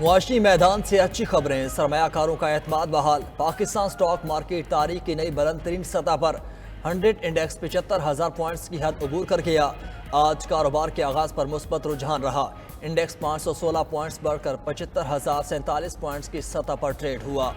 मुआशी मैदान से अच्छी खबरें। सरमायाकारों का एतमाद बहाल। पाकिस्तान स्टॉक मार्केट तारीख की नई बुलंद तरीन सतह पर 100 इंडेक्स 75,000 पॉइंट्स की हद अबूर कर गया। आज कारोबार के आगाज पर मुस्बत रुझान रहा। इंडेक्स 516 पॉइंट्स बढ़कर 75,047 पॉइंट्स की सतह पर ट्रेड हुआ।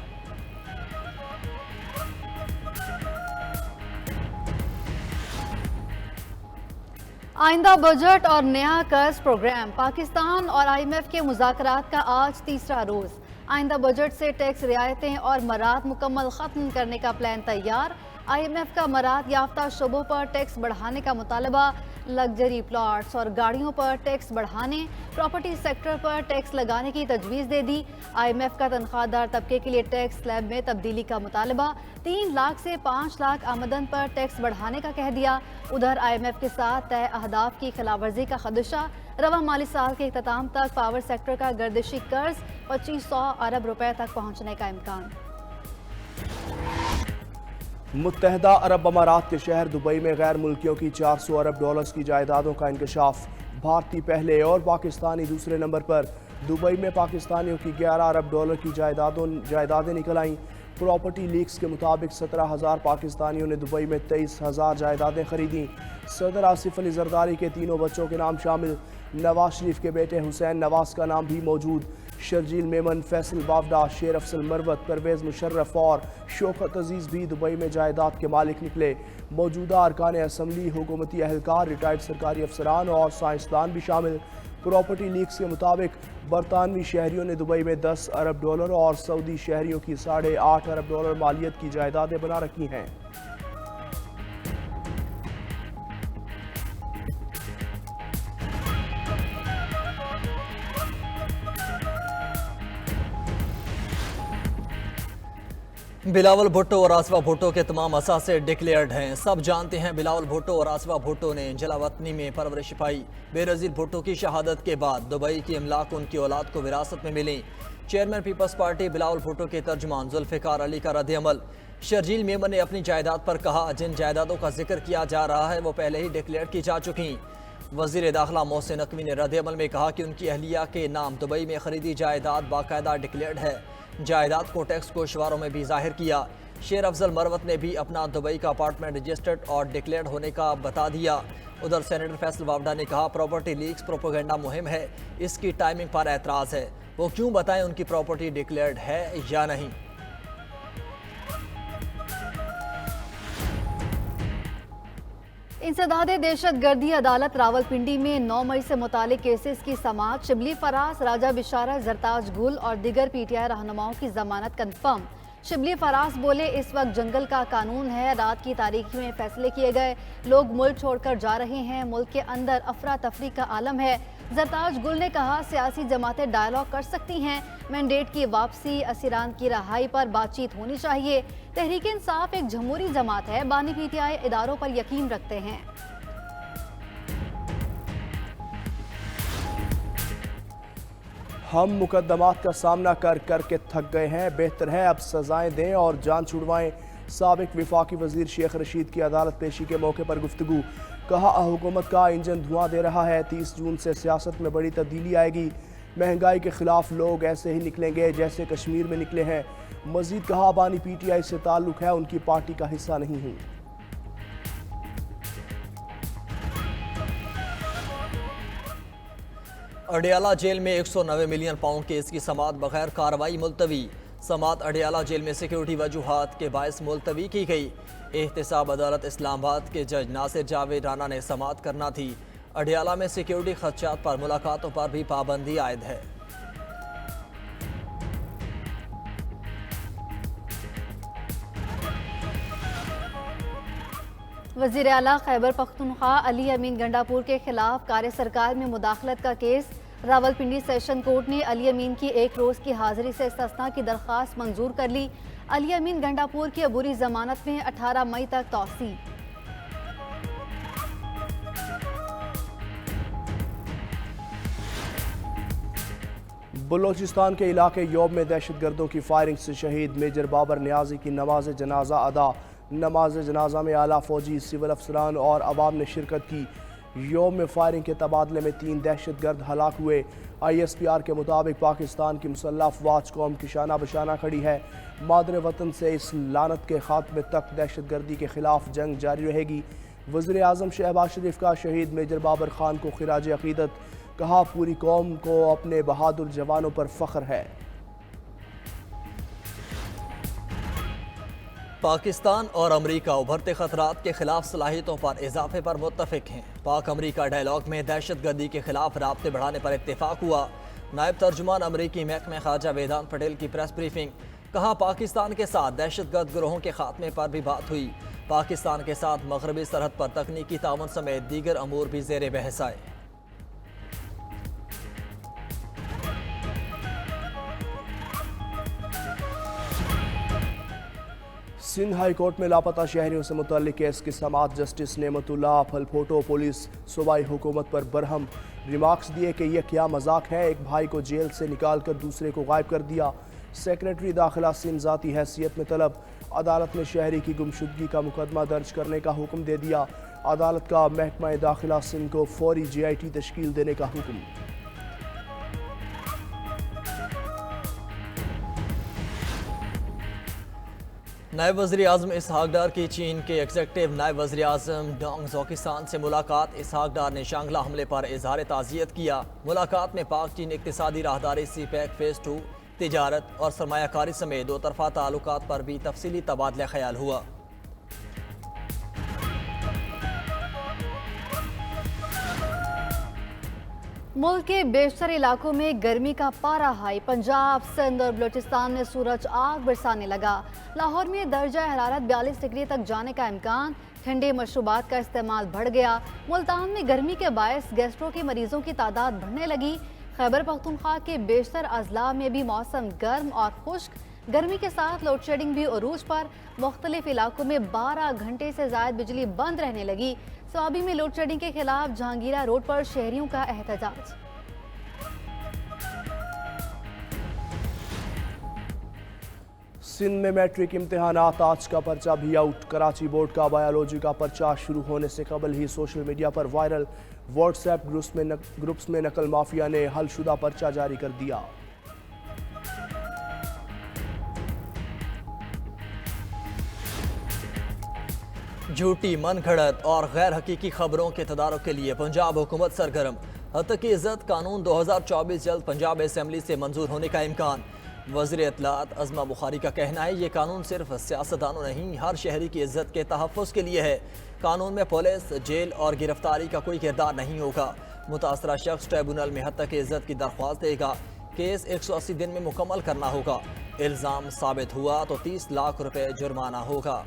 आइंदा बजट और नया कर्ज प्रोग्राम। पाकिस्तान और IMF के मुज़ाकरात का आज तीसरा रोज। आइंदा बजट से टैक्स रियायतें और मराद मुकम्मल खत्म करने का प्लान तैयार। IMF का मराद याफ्ता शोबों पर टैक्स बढ़ाने का मुतालबा। लग्जरी प्लॉट्स और गाड़ियों पर टैक्स बढ़ाने, प्रॉपर्टी सेक्टर पर टैक्स लगाने की तजवीज़ दे दी। IMF का तनख्वाहदार तबके के लिए टैक्स स्लैब में तब्दीली का मुतालबा। 3 लाख से 5 लाख आमदन पर टैक्स बढ़ाने का कह दिया। उधर IMF के साथ तय अहदाफ की खिलाफवर्जी का खदशा। रवा माली साल के इख्तिताम तक पावर सेक्टर का गर्दिशी कर्ज 2500 अरब रुपए तक पहुँचने का इम्कान। मुत्तहदा अरब अमारात के शहर दुबई में गैर मुल्कियों की 400 अरब डॉलर्स की जायदादों का इंकशाफ। भारतीय पहले और पाकिस्तानी दूसरे नंबर पर। दुबई में पाकिस्तानियों की 11 अरब डॉलर की जायदादें निकल आईं। प्रॉपर्टी लीक्स के मुताबिक 17,000 पाकिस्तानियों ने दुबई में 23,000 जायदादें खरीदी। सदर आसिफ अली जरदारी के तीनों बच्चों के नाम शामिल। नवाज शरीफ के बेटे हुसैन नवाज का नाम भी मौजूद। शर्जील मेमन, फैसल बावडा, शेर अफसल मरवत, परवेज मुशर्रफ और शौकत अजीज भी दुबई में जायदाद के मालिक निकले। मौजूदा अरकान असम्बली, हुकूमती अहलकार, रिटायर्ड सरकारी अफसरान और साइंसदान भी शामिल। प्रॉपर्टी लीक्स के मुताबिक बरतानवी शहरियों ने दुबई में 10 अरब डॉलर और सऊदी शहरियों की 8.5 अरब डॉलर मालियत की जायदादें बना रखी हैं। बिलावल भुट्टो और आसिफा भुट्टो के तमाम असासे डिक्लेयर्ड हैं। सब जानते हैं बिलावल भुट्टो और आसिफा भुट्टो ने जलावतनी में परवरिश पाई। बेनज़ीर भुट्टो की शहादत के बाद दुबई की इमलाक उनकी औलाद को विरासत में मिली। चेयरमैन पीपल्स पार्टी बिलावल भुट्टो के तर्जुमान जुल्फ़िकार अली का रद्द-ए-अमल। शर्जील मेमन ने अपनी जायदाद पर कहा, जिन जायदादों का जिक्र किया जा रहा है वो पहले ही डिक्लेयर की जा चुकी। वज़ीर दाखिला मोहसिन नकवी ने रद्द-ए-अमल में कहा कि उनकी अहलिया के नाम दुबई में खरीदी जायदाद बाकायदा डिक्लेयर्ड है। जायदाद को टैक्स गोशवारों में भी जाहिर किया। शेर अफजल मरवत ने भी अपना दुबई का अपार्टमेंट रजिस्टर्ड और डिक्लेयर्ड होने का बता दिया। उधर सेनेटर फैसल बावडा ने कहा, प्रॉपर्टी लीक्स प्रोपेगेंडा मुहिम है, इसकी टाइमिंग पर एतराज़ है। वो क्यों बताएं उनकी प्रॉपर्टी डिक्लेयर्ड है या नहीं। इंसदादे दहशत गर्दी अदालत रावलपिंडी में 9 मई से मुतालिक केसेस की समाअत। शिबली फराज, राजा बिशारा, जरताज गुल और दिगर PTI रहनुमाओं की जमानत कन्फर्म। शिबली फराज बोले, इस वक्त जंगल का कानून है, रात की तारीखी में फैसले किए गए, लोग मुल्क छोड़कर जा रहे हैं, मुल्क के अंदर अफरा तफरी का आलम है। जरताज गुल ने कहा, सियासी जमातें डायलॉग कर सकती हैं, मैंडेट की वापसी, असीरान की रहाई पर बातचीत होनी चाहिए। तहरीक इंसाफ एक जमहूरी जमात है, बानी PTI इदारों पर यकीन रखते हैं। हम मुकदमात का सामना कर के थक गए हैं, बेहतर है अब सजाएं दें और जान छुड़वाएं। साबिक विफाकी वजीर शेख रशीद की अदालत पेशी के मौके पर गुफ्तगू। कहा, हुकूमत का इंजन धुआं दे रहा है, 30 जून से सियासत में बड़ी तब्दीली आएगी। महंगाई के खिलाफ लोग ऐसे ही निकलेंगे जैसे कश्मीर में निकले हैं। मजीद कहा, बानी PTI से ताल्लुक है, उनकी पार्टी का हिस्सा नहीं हूँ। अडियाला जेल में 190 मिलियन पाउंड केस की समाअत बगैर कार्रवाई मुलतवी। समाअत अडियाला जेल में सिक्योरिटी वजूहात के बायस मुलतवी की गई। एहतसाब अदालत इस्लामाबाद के जज नासिर जावेद राना ने समाअत करना थी। अडियाला में सिक्योरिटी खदशात पर मुलाकातों पर भी पाबंदी आयद है। वज़ीर आला खैबर पख्तूनख्वा अली अमीन गंडापुर के खिलाफ कार्य सरकार में मुदाखलत का केस। रावलपिंडी सेशन कोर्ट ने अली अमीन की 1 रोज़ की हाजिरी से इस्तिस्ना की दरख्वास्त मंजूर कर ली। अली अमीन गंडापुर की अबूरी जमानत में 18 मई तक तौसी। बलोचिस्तान के इलाके योब में दहशतगर्दों की फायरिंग से शहीद मेजर बाबर नियाजी की नमाज जनाजा अदा। नमाज जनाजा में आला फौजी, सिविल अफसरान और अवाम ने शिरकत की। योम में फायरिंग के तबादले में 3 दहशतगर्द हलाक हुए। ISPR के मुताबिक पाकिस्तान की मुसल्लह अफवाज कौम की शाना बशाना खड़ी है। मादर वतन से इस लानत के खात्मे तक दहशतगर्दी के खिलाफ जंग जारी रहेगी। वज़ीर आज़म शहबाज शरीफ का शहीद मेजर बाबर खान को खिराज अकीदत, कहा पूरी कौम को अपने बहादुर जवानों पर फख्र है। पाकिस्तान और अमरीका उभरते खतरात के खिलाफ सलाहियतों पर इजाफे पर मुत्तफिक हैं। पाक अमरीका डायलॉग में दहशतगर्दी के खिलाफ राब्ते बढ़ाने पर इत्तेफाक हुआ। नायब तर्जुमान अमरीकी महकमे ख़ारजा वेदांत पटेल की प्रेस ब्रीफिंग, कहा पाकिस्तान के साथ दहशतगर्द गिरोहों के खात्मे पर भी बात हुई। पाकिस्तान के साथ मगरबी सरहद पर तकनीकी ताउन समेत दीगर अमूर भी ज़ेर बहस आए। सिंध हाई कोर्ट में लापता शहरियों से मुतल्लिक केस की समाअत जस्टिस नेमतुल्लाह फलफोटो पुलिस सूबाई हुकूमत पर बरहम रिमार्क्स दिए कि यह क्या मजाक है, एक भाई को जेल से निकाल कर दूसरे को गायब कर दिया। सेक्रेटरी दाखिला सिंध ज़ाती हैसियत में तलब, अदालत ने शहरी की गुमशुदगी का मुकदमा दर्ज करने का हुक्म दे दिया। अदालत का महकमा दाखिला सिंध को फौरी GIT तश्कील देने का हुक्म। नायब वज़ीर आज़म इसहाक डार की चीन के एग्जेक्टिव नायब वज़ीर आज़म डोंग ज़ोकिस्तान से मुलाकात। इसहाक डार ने शांगला हमले पर इजहार ताज़ियत किया। मुलाकात में पाक चीन इक़्तिसादी राहदारी CPEC फ़ेज़ 2, तिजारत और सरमायाकारी समेत दो तरफ़ा ताल्लुकात पर भी तफसीली तबादला ख्याल हुआ। मुल्क के बेशतर इलाकों में गर्मी का पारा हाई। पंजाब, सिंध और बलूचिस्तान में सूरज आग बरसाने लगा। लाहौर में दर्जा हरारत 42 डिग्री तक जाने का इम्कान। ठंडे मशरूबात का इस्तेमाल बढ़ गया। मुल्तान में गर्मी के बायस गैस्ट्रो के मरीजों की तादाद बढ़ने लगी। खैबर पख्तूनख्वा के बेशतर अजला में भी मौसम गर्म और खुश्क। गर्मी के साथ लोड शेडिंग भी अरूज पर। मुख्तलिफ इलाकों में 12 घंटे से ज़ायद बिजली बंद रहने लगी। स्वाबी में लोड शेडिंग के खिलाफ जहांगीरा रोड पर शहरियों का एहतजाज। सिंध में मैट्रिक इम्तहानात, आज का पर्चा भी आउट। कराची बोर्ड का बायोलॉजी का पर्चा शुरू होने से कबल ही सोशल मीडिया पर वायरल। व्हाट्सएप ग्रुप्स में नकल माफिया ने हलशुदा पर्चा जारी कर दिया। झूठी, मनगढ़ंत और गैर हकीकी खबरों के तदारुक के लिए पंजाब हुकूमत सरगर्म। हत्तकी इज्जत कानून 2024 जल्द पंजाब असम्बली से मंजूर होने का इम्कान। वज़ीर इत्तलात अज़मा बुखारी का कहना है ये कानून सिर्फ सियासतदानों नहीं, हर शहरी की इज्जत के तहफ़्फ़ुज़ के लिए है। कानून में पुलिस, जेल और गिरफ्तारी का कोई किरदार नहीं होगा। मुतासरा शख्स ट्रिब्यूनल में हत्तकी इज्जत की दरख्वास्त देगा। केस 180 दिन में मुकम्मल करना होगा। इल्ज़ाम साबित हुआ तो 30 लाख रुपए जुर्माना होगा।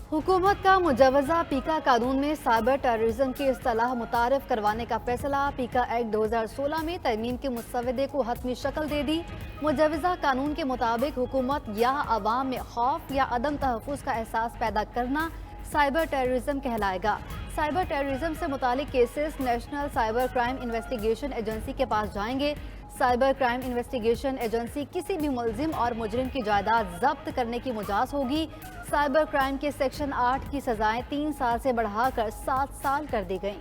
हुकूमत का मुजवज़ा पीका कानून में साइबर टेररिज्म की इस्तेलाह मुतारिफ करवाने का फैसला। पीका एक्ट 2016 में तरमीम के मुसवदे को हतमी शक्ल दे दी। मुजवज़ा कानून के मुताबिक हुकूमत या अवाम में खौफ या अदम तहफ़्फ़ुज़ का एहसास पैदा करना साइबर टेररिज्म कहलाएगा। साइबर टेररिज्म से मुतालिक cases national cyber crime investigation agency के पास जाएंगे। साइबर क्राइम इन्वेस्टिगेशन एजेंसी किसी भी मुलजिम और मुजरिम की जायदाद जब्त करने की मुजाज होगी। साइबर क्राइम के सेक्शन 8 की सजाएं 3 साल से बढ़ाकर 7 साल कर दी गई।